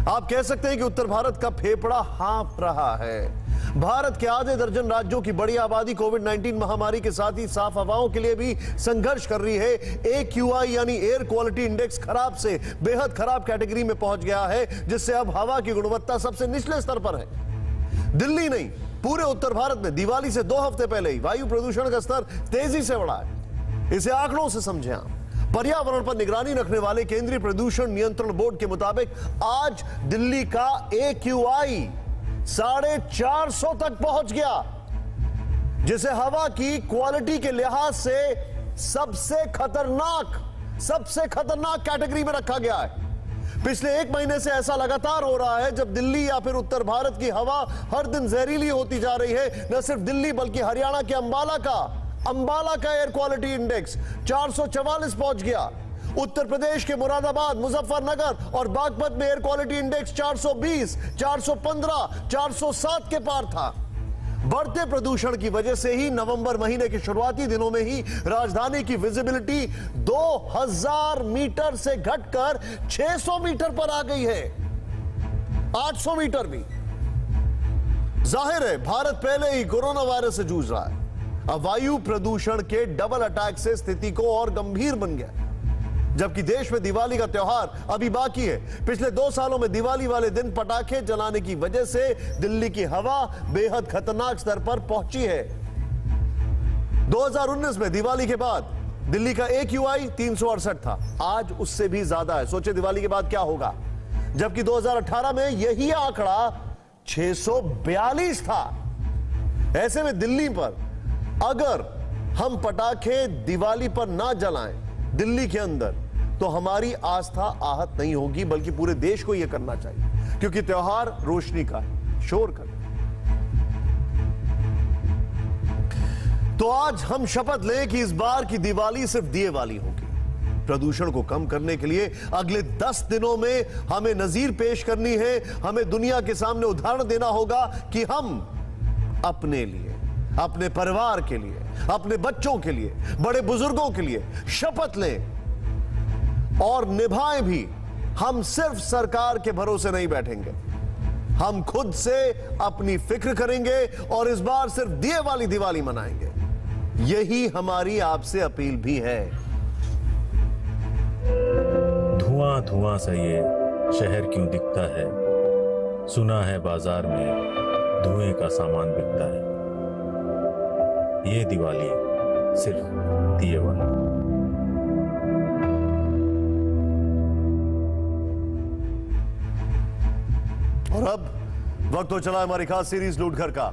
आप कह सकते हैं कि उत्तर भारत का फेफड़ा हाँफ रहा है। भारत के आधे दर्जन राज्यों की बड़ी आबादी कोविड-19 महामारी के साथ ही साफ हवाओं के लिए भी संघर्ष कर रही है। AQI यानी एयर क्वालिटी इंडेक्स खराब से बेहद खराब कैटेगरी में पहुंच गया है, जिससे अब हवा की गुणवत्ता सबसे निचले स्तर पर है। दिल्ली नहीं, पूरे उत्तर भारत में दिवाली से 2 हफ्ते पहले ही वायु प्रदूषण का स्तर तेजी से बढ़ा है। इसे आंकड़ों से समझें आप। पर्यावरण पर निगरानी रखने वाले केंद्रीय प्रदूषण नियंत्रण बोर्ड के मुताबिक आज दिल्ली का AQI 450 तक पहुंच गया, जिसे हवा की क्वालिटी के लिहाज से सबसे खतरनाक कैटेगरी में रखा गया है। पिछले 1 महीने से ऐसा लगातार हो रहा है, जब दिल्ली या फिर उत्तर भारत की हवा हर दिन जहरीली होती जा रही है। न सिर्फ दिल्ली बल्कि हरियाणा के अंबाला का एयर क्वालिटी इंडेक्स 444 पहुंच गया। उत्तर प्रदेश के मुरादाबाद, मुजफ्फरनगर और बागपत में एयर क्वालिटी इंडेक्स 420, 415, 407 के पार था। बढ़ते प्रदूषण की वजह से ही नवंबर महीने के शुरुआती दिनों में ही राजधानी की विजिबिलिटी 2000 मीटर से घटकर 600 मीटर पर आ गई है। 800 मीटर भी। जाहिर है भारत पहले ही कोरोना वायरस से जूझ रहा है। अब वायु प्रदूषण के डबल अटैक से स्थिति को और गंभीर बन गया, जबकि देश में दिवाली का त्योहार अभी बाकी है। पिछले 2 सालों में दिवाली वाले दिन पटाखे जलाने की वजह से दिल्ली की हवा बेहद खतरनाक स्तर पर पहुंची है। 2019 में दिवाली के बाद दिल्ली का AQI 368 था, आज उससे भी ज्यादा है। सोचे दिवाली के बाद क्या होगा, जबकि 2018 में यही आंकड़ा 642 था। ऐसे में दिल्ली पर अगर हम पटाखे दिवाली पर ना जलाएं दिल्ली के अंदर, तो हमारी आस्था आहत नहीं होगी, बल्कि पूरे देश को यह करना चाहिए, क्योंकि त्योहार रोशनी का है, शोर का। तो आज हम शपथ लें कि इस बार की दिवाली सिर्फ दिए वाली होगी। प्रदूषण को कम करने के लिए अगले 10 दिनों में हमें नजीर पेश करनी है, हमें दुनिया के सामने उदाहरण देना होगा कि हम अपने लिए, अपने परिवार के लिए, अपने बच्चों के लिए, बड़े बुजुर्गों के लिए शपथ लें और निभाएं भी। हम सिर्फ सरकार के भरोसे नहीं बैठेंगे, हम खुद से अपनी फिक्र करेंगे और इस बार सिर्फ दिए वाली दिवाली मनाएंगे। यही हमारी आपसे अपील भी है। धुआं धुआं सा ये शहर क्यों दिखता है, सुना है बाजार में धुएं का सामान बिकता है। ये दिवाली सिर्फ दिए वाली। और अब वक्त हो चला हमारी खास सीरीज लूट घर का,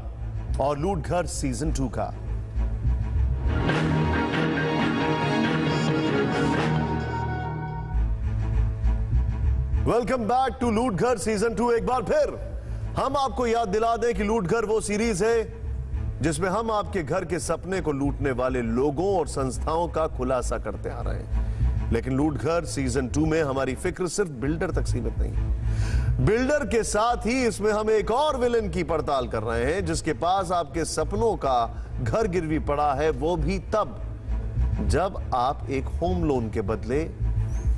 और लूट घर सीजन 2 का। वेलकम बैक टू लूट घर सीजन 2। एक बार फिर हम आपको याद दिला दें कि लूट घर वो सीरीज है जिसमें हम आपके घर के सपने को लूटने वाले लोगों और संस्थाओं का खुलासा करते आ रहे हैं। लेकिन लूट घर सीजन 2 में हमारी फिक्र सिर्फ बिल्डर तक सीमित नहीं है। बिल्डर के साथ ही इसमें हम एक और विलेन की पड़ताल कर रहे हैं, जिसके पास आपके सपनों का घर गिरवी पड़ा है, वो भी तब जब आप एक होम लोन के बदले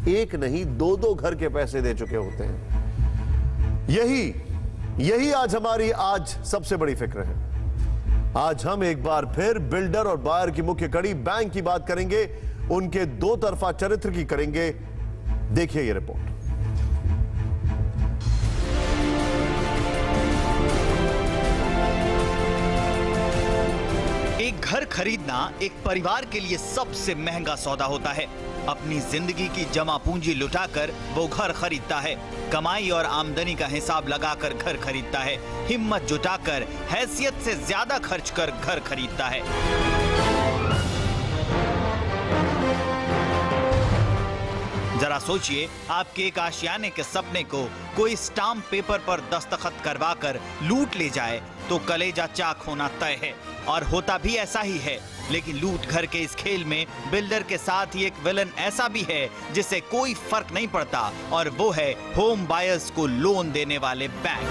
एक नहीं 2-2 घर के पैसे दे चुके होते हैं। यही आज हमारी सबसे बड़ी फिक्र है। आज हम एक बार फिर बिल्डर और बायर की मुख्य कड़ी बैंक की बात करेंगे, उनके 2 तरफा चरित्र की करेंगे। देखिए ये रिपोर्ट। एक घर खरीदना एक परिवार के लिए सबसे महंगा सौदा होता है। अपनी जिंदगी की जमा पूंजी लुटाकर वो घर खरीदता है, कमाई और आमदनी का हिसाब लगाकर घर खरीदता है, हिम्मत जुटाकर हैसियत से ज्यादा खर्च कर घर खरीदता है। जरा सोचिए, आपके एक आशियाने के सपने को कोई स्टाम्प पेपर पर दस्तखत करवाकर लूट ले जाए तो कलेजा चाक होना तय है, और होता भी ऐसा ही है। लेकिन लूट घर के इस खेल में बिल्डर के साथ ही एक विलन ऐसा भी है जिसे कोई फर्क नहीं पड़ता, और वो है होम बायर्स को लोन देने वाले बैंक।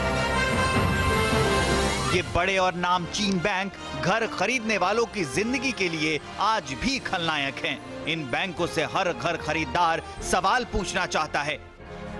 ये बड़े और नामचीन बैंक घर खरीदने वालों की जिंदगी के लिए आज भी खलनायक हैं। इन बैंकों से हर घर खरीदार सवाल पूछना चाहता है,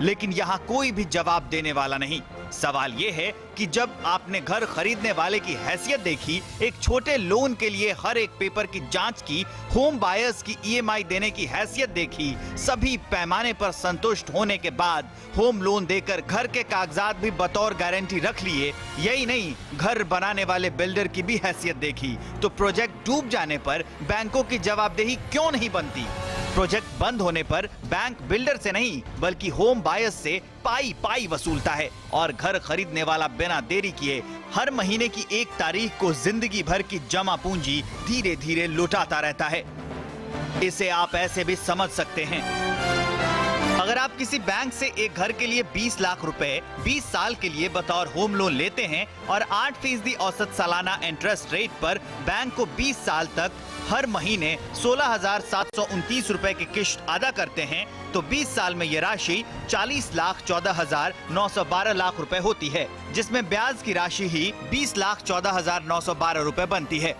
लेकिन यहाँ कोई भी जवाब देने वाला नहीं। सवाल ये है कि जब आपने घर खरीदने वाले की हैसियत देखी, एक छोटे लोन के लिए हर एक पेपर की जांच की, होम बायर्स की ईएमआई देने की हैसियत देखी, सभी पैमाने पर संतुष्ट होने के बाद होम लोन देकर घर के कागजात भी बतौर गारंटी रख लिए, यही नहीं घर बनाने वाले बिल्डर की भी हैसियत देखी, तो प्रोजेक्ट डूब जाने पर बैंकों की जवाबदेही क्यों नहीं बनती? प्रोजेक्ट बंद होने पर बैंक बिल्डर से नहीं बल्कि होम बायर्स से पाई वसूलता है, और घर खरीदने वाला बिना देरी किए हर महीने की 1 तारीख को जिंदगी भर की जमा पूंजी धीरे धीरे लुटाता रहता है। इसे आप ऐसे भी समझ सकते हैं, अगर आप किसी बैंक से एक घर के लिए 20 लाख रुपए 20 साल के लिए बतौर होम लोन लेते हैं और 8% औसत सालाना इंटरेस्ट रेट पर बैंक को 20 साल तक हर महीने 16,729 रुपए की किश्त अदा करते हैं, तो 20 साल में ये राशि 40,14,912 लाख रुपए होती है, जिसमें ब्याज की राशि ही 20,14,912 रुपए बनती है।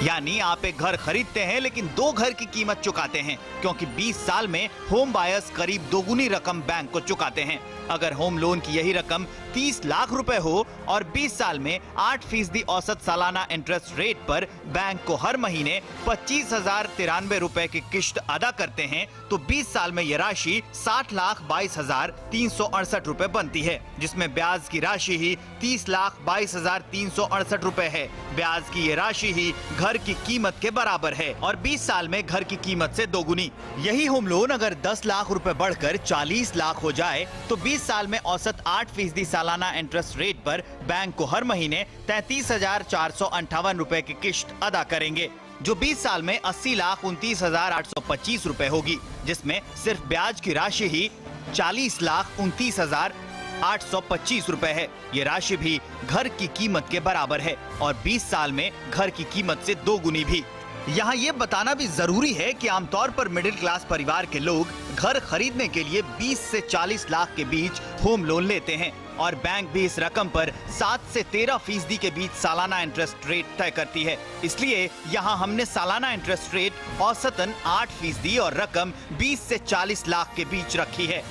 यानी आप एक घर खरीदते हैं लेकिन 2 घर की कीमत चुकाते हैं, क्योंकि 20 साल में होम बायर्स करीब दोगुनी रकम बैंक को चुकाते हैं। अगर होम लोन की यही रकम 30 लाख रुपए हो और 20 साल में 8% औसत सालाना इंटरेस्ट रेट पर बैंक को हर महीने 25,093 रुपए की किश्त अदा करते हैं, तो 20 साल में यह राशि 60,22,368 रुपए बनती है, जिसमें ब्याज की राशि ही 30,22,368 रुपए है। ब्याज की ये राशि ही घर घर की कीमत के बराबर है और 20 साल में घर की कीमत से दोगुनी। यही होम लोन अगर 10 लाख रुपए बढ़कर 40 लाख हो जाए तो 20 साल में औसत 8% सालाना इंटरेस्ट रेट पर बैंक को हर महीने 33,458 रुपए की किश्त अदा करेंगे, जो 20 साल में 80,29,825 रुपए होगी, जिसमें सिर्फ ब्याज की राशि ही 40,29,825 रुपए है। ये राशि भी घर की कीमत के बराबर है और 20 साल में घर की कीमत से दोगुनी भी। यहाँ ये बताना भी जरूरी है कि आमतौर पर मिडिल क्लास परिवार के लोग घर खरीदने के लिए 20 से 40 लाख के बीच होम लोन लेते हैं और बैंक भी इस रकम पर 7 से 13% के बीच सालाना इंटरेस्ट रेट तय करती है। इसलिए यहाँ हमने सालाना इंटरेस्ट रेट औसतन 8% और रकम 20 से 40 लाख के बीच रखी है।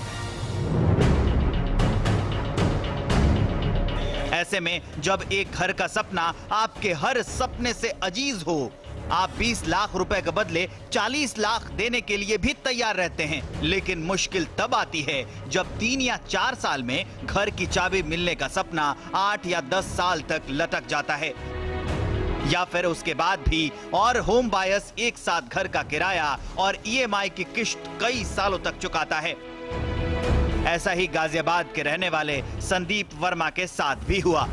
ऐसे में जब एक घर का सपना आपके हर सपने से अजीज हो, आप 20 लाख रुपए के बदले 40 लाख देने के लिए भी तैयार रहते हैं, लेकिन मुश्किल तब आती है जब 3 या 4 साल में घर की चाबी मिलने का सपना 8 या 10 साल तक लटक जाता है, या फिर उसके बाद भी और होम बायर्स एक साथ घर का किराया और EMI की किश्त कई सालों तक चुकाता है। ऐसा ही गाजियाबाद के रहने वाले संदीप वर्मा के साथ भी हुआ।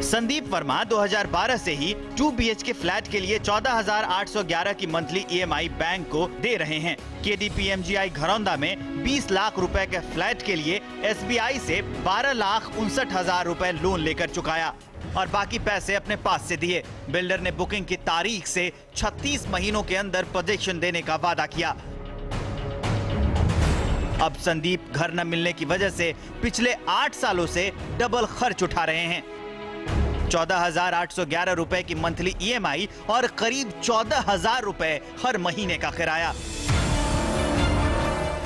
संदीप वर्मा 2012 से ही 2 BHK फ्लैट के लिए 14,811 की मंथली EMI बैंक को दे रहे हैं। KDPMGI घरौंदा में 20 लाख रुपए के फ्लैट के लिए SBI से 12,59,000 रुपए लोन लेकर चुकाया और बाकी पैसे अपने पास से दिए। बिल्डर ने बुकिंग की तारीख से 36 महीनों के अंदर पोजीशन देने का वादा किया। अब संदीप घर न मिलने की वजह से पिछले 8 सालों से डबल खर्च उठा रहे हैं। 14,811 रुपए की मंथली EMI और करीब 14,000 रुपए हर महीने का किराया।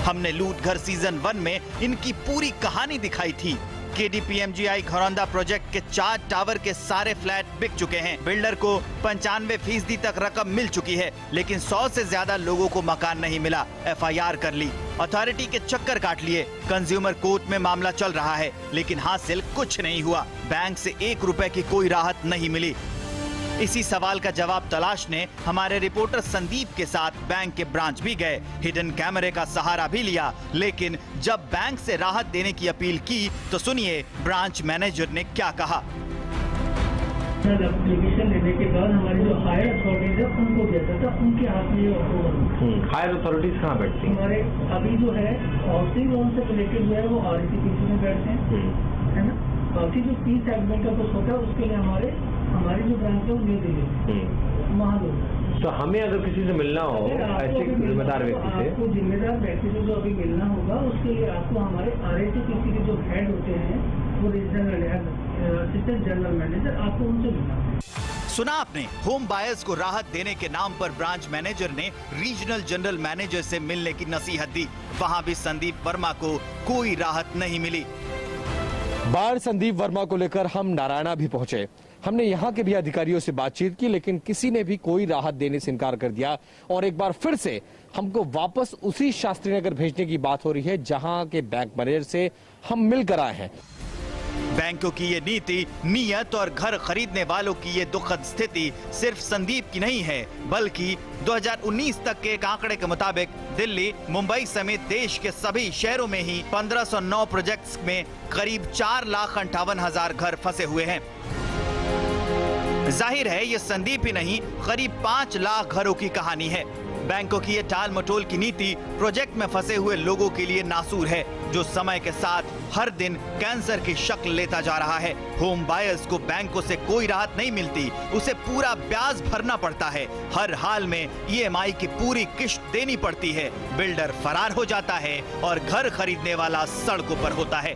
हमने लूट घर सीजन 1 में इनकी पूरी कहानी दिखाई थी। KDPMGI घरौंदा प्रोजेक्ट के 4 टावर के सारे फ्लैट बिक चुके हैं। बिल्डर को 95% तक रकम मिल चुकी है, लेकिन 100 से ज्यादा लोगों को मकान नहीं मिला। FIR कर ली, अथॉरिटी के चक्कर काट लिए, कंज्यूमर कोर्ट में मामला चल रहा है, लेकिन हासिल कुछ नहीं हुआ। बैंक से 1 रुपए की कोई राहत नहीं मिली। इसी सवाल का जवाब तलाशने हमारे रिपोर्टर संदीप के साथ बैंक के ब्रांच भी गए, हिडन कैमरे का सहारा भी लिया, लेकिन जब बैंक से राहत देने की अपील की तो सुनिए ब्रांच मैनेजर ने क्या कहा। एप्लीकेशन लेने के बाद हमारी जो हायर अथॉरिटीज है उनको देता था, उनके हाथ में ये अप्रूवल। हायर अथॉरिटीज कहाँ बैठती हैं? हमारे अभी जो है हाउसिंग लोन से रिलेटेड जो है वो RCPC में बैठते हैं, है ना। बाकी जो P सेगमेंट का कुछ होता है उसके लिए हमारी जो ब्रांच है वो न्यू दिल्ली महालोक। तो हमें अगर किसी से मिलना हो ऐसे जिम्मेदार व्यक्ति से, आपको जिम्मेदार व्यक्ति से जो अभी मिलना होगा उसके लिए आपको हमारे RACPC के जो हेड होते हैं वो रीजनल असिस्टेंट जनरल मैनेजर, आपको उनसे मिलना है। सुना आपने, होम बायर्स को राहत देने के नाम पर ब्रांच मैनेजर ने रीजनल जनरल मैनेजर से मिलने की नसीहत दी। वहाँ भी संदीप वर्मा को कोई राहत नहीं मिली। बाढ़ संदीप वर्मा को लेकर हम नारायणा भी पहुंचे। हमने यहाँ के भी अधिकारियों से बातचीत की, लेकिन किसी ने भी कोई राहत देने से इनकार कर दिया और एक बार फिर से हमको वापस उसी शास्त्री नगर भेजने की बात हो रही है जहाँ के बैंक मैनेजर से हम मिलकर आए हैं। बैंकों की ये नीति, नियत और घर खरीदने वालों की ये दुखद स्थिति सिर्फ संदीप की नहीं है, बल्कि 2019 तक के एक आंकड़े के मुताबिक दिल्ली, मुंबई समेत देश के सभी शहरों में ही 1509 प्रोजेक्ट्स में करीब 4,58,000 घर फंसे हुए हैं। जाहिर है ये संदीप ही नहीं, करीब 5 लाख घरों की कहानी है। बैंकों की ये टाल मटोल की नीति प्रोजेक्ट में फंसे हुए लोगों के लिए नासूर है, जो समय के साथ हर दिन कैंसर की शक्ल लेता जा रहा है। होम बायर्स को बैंकों से कोई राहत नहीं मिलती, उसे पूरा ब्याज भरना पड़ता है, हर हाल में EMI की पूरी किश्त देनी पड़ती है। बिल्डर फरार हो जाता है और घर खरीदने वाला सड़कों पर होता है।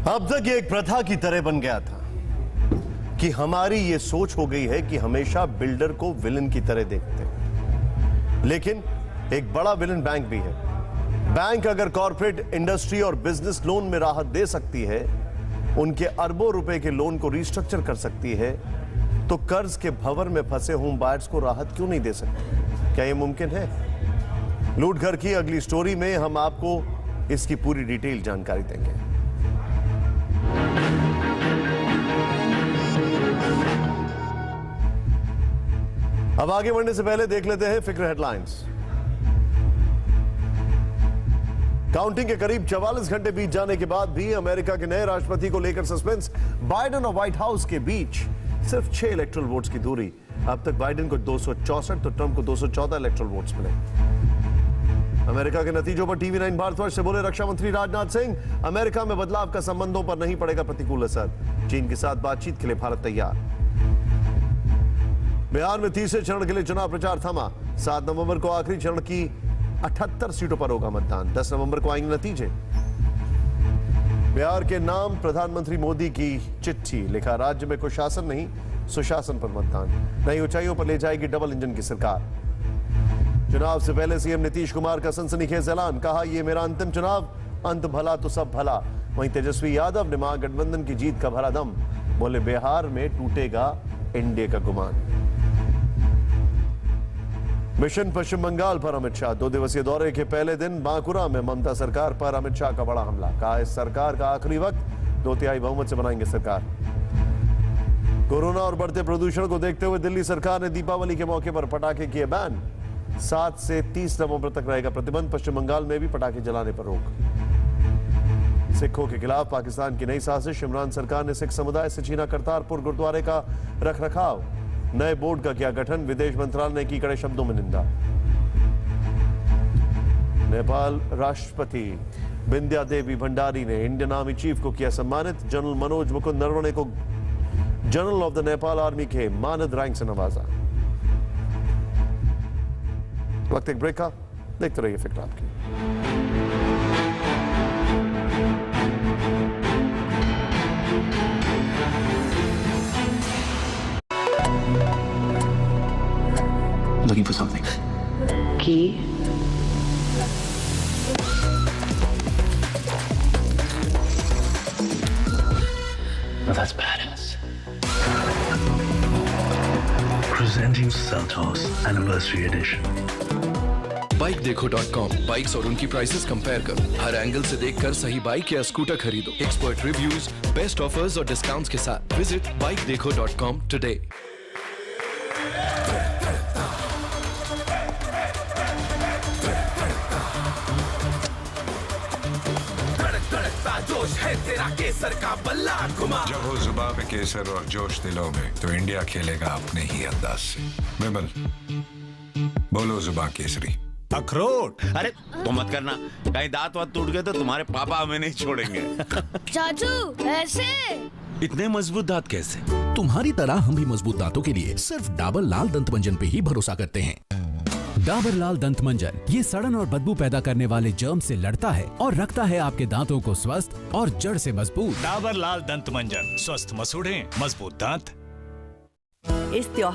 अब तक ये एक प्रथा की तरह बन गया था कि हमारी ये सोच हो गई है कि हमेशा बिल्डर को विलन की तरह देखते हैं। लेकिन एक बड़ा विलन बैंक भी है। बैंक अगर कॉर्पोरेट, इंडस्ट्री और बिजनेस लोन में राहत दे सकती है, उनके अरबों रुपए के लोन को रिस्ट्रक्चर कर सकती है, तो कर्ज के भंवर में फंसे होम बायर्स को राहत क्यों नहीं दे सकती? क्या यह मुमकिन है? लूट घर की अगली स्टोरी में हम आपको इसकी पूरी डिटेल जानकारी देंगे। अब आगे बढ़ने से पहले देख लेते हैं फिक्र हेडलाइंस। काउंटिंग के करीब 44 घंटे बीत जाने के बाद भी अमेरिका के नए राष्ट्रपति को लेकर सस्पेंस। बाइडेन और व्हाइट हाउस के बीच सिर्फ 6 इलेक्टोरल वोट्स की दूरी। अब तक बाइडेन को 264 तो ट्रंप को 214 इलेक्टोरल वोट्स मिले। अमेरिका के नतीजों पर टीवी 9 भारतवर्ष से बोले रक्षा मंत्री राजनाथ सिंह, अमेरिका में बदलाव का संबंधों पर नहीं पड़ेगा प्रतिकूल असर। चीन के साथ बातचीत के लिए भारत तैयार। बिहार में तीसरे चरण के लिए चुनाव प्रचार थमा। 7 नवंबर को आखिरी चरण की 78 सीटों पर होगा मतदान। 10 नवंबर को आएंगे नतीजे। बिहार के नाम प्रधानमंत्री मोदी की चिट्ठी, लिखा राज्य में कुशासन नहीं सुशासन पर मतदान। नई ऊंचाइयों पर ले जाएगी डबल इंजन की सरकार। चुनाव से पहले सीएम नीतीश कुमार का सनसनीखेज ऐलान, कहा यह मेरा अंतिम चुनाव, अंत भला तो सब भला। वहीं तेजस्वी यादव ने महागठबंधन की जीत का भरा दम, बोले बिहार में टूटेगा एनडीए का गुमान। मिशन पश्चिम बंगाल पर अमित शाह, 2 दिवसीय दौरे के पहले दिन बांकुरा में ममता सरकार पर अमित शाह का बड़ा हमला। कहा इस सरकार का आखिरी वक्त, 2/3 बहुमत से बनाएंगे सरकार। कोरोना और बढ़ते प्रदूषण को देखते हुए दिल्ली सरकार ने दीपावली के मौके पर पटाखे किए बैन। 7 से 30 नवंबर तक रहेगा प्रतिबंध। पश्चिम बंगाल में भी पटाखे जलाने पर रोक। सिखों के खिलाफ पाकिस्तान की नई साजिश। इमरान सरकार ने सिख समुदाय से छीना करतारपुर गुरुद्वारे का रखरखाव। नए बोर्ड का किया गठन। विदेश मंत्रालय ने की कड़े शब्दों में निंदा। नेपाल राष्ट्रपति बिंद्या देवी भंडारी ने इंडियन आर्मी चीफ को किया सम्मानित। जनरल मनोज मुकुंद नरवणे को general of the Nepal army के मानद रैंक से नवाजा। वक्त एक ब्रेक का, देखते रहिए फिक्र आपकी। Looking for something. Key. Well, that's badass. Presenting Seltos Anniversary Edition. BikeDekho.com, bikes और उनकी प्राइसेस कंपेयर करो। हर एंगल से देखकर सही बाइक या स्कूटर खरीदो। एक्सपर्ट रिव्यूज, बेस्ट ऑफर्स और डिस्काउंट्स के साथ विजिट BikeDekho.com टुडे। जोश है तेरा केसर का बल्ला घुमा। जब हो जुबां पे केसर और जोश दिलों में, तो इंडिया खेलेगा अपने ही अंदाज से। विमल, बोलो जुबां केसरी। अखरोट। अरे तो मत करना, कहीं दांत वात टूट गए तो तुम्हारे पापा हमें नहीं छोड़ेंगे। चाचू ऐसे इतने मजबूत दांत कैसे? तुम्हारी तरह हम भी मजबूत दांतों के लिए सिर्फ डाबर लाल दंत मंजन पे ही भरोसा करते हैं। डाबर लाल दंत मंजन ये सड़न और बदबू पैदा करने वाले जर्म से लड़ता है और रखता है आपके दांतों को स्वस्थ और जड़ से मजबूत। डाबर लाल दंत मंजन, स्वस्थ मसूड़े, मजबूत दांत। इस त्योहार